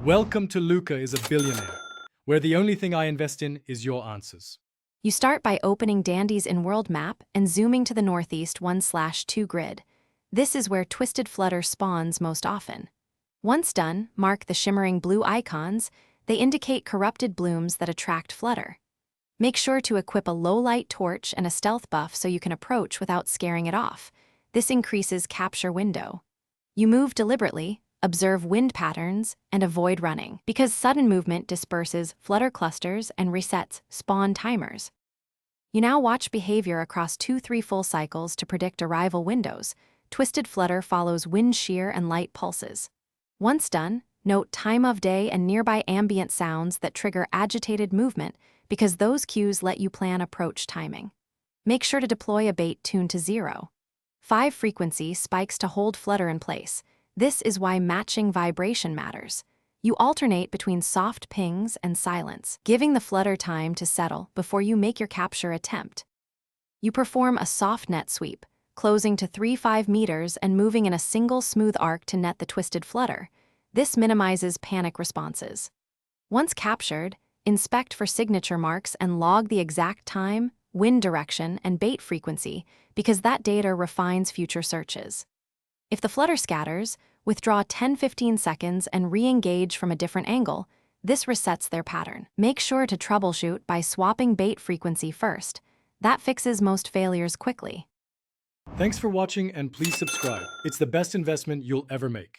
Welcome to Luca is a billionaire, where the only thing I invest in is your answers. You start by opening Dandy's in-world map and zooming to the northeast 1/2 grid. This is where twisted Flutter spawns most often. Once done, mark the shimmering blue icons. They indicate corrupted blooms that attract Flutter. Make sure to equip a low-light torch and a stealth buff so you can approach without scaring it off. This increases capture window. You move deliberately, observe wind patterns, and avoid running, because sudden movement disperses Flutter clusters and resets spawn timers. You now watch behavior across 2-3 full cycles to predict arrival windows. Twisted Flutter follows wind shear and light pulses. Once done, note time of day and nearby ambient sounds that trigger agitated movement, because those cues let you plan approach timing. Make sure to deploy a bait tuned to 0. 5 frequency spikes to hold Flutter in place. This is why matching vibration matters. You alternate between soft pings and silence, giving the Flutter time to settle before you make your capture attempt. You perform a soft net sweep, closing to 3-5 meters and moving in a single smooth arc to net the twisted Flutter. This minimizes panic responses. Once captured, inspect for signature marks and log the exact time, wind direction, and bait frequency, because that data refines future searches. If the Flutter scatters, withdraw 10-15 seconds and re-engage from a different angle. This resets their pattern. Make sure to troubleshoot by swapping bait frequency first. That fixes most failures quickly. Thanks for watching and please subscribe. It's the best investment you'll ever make.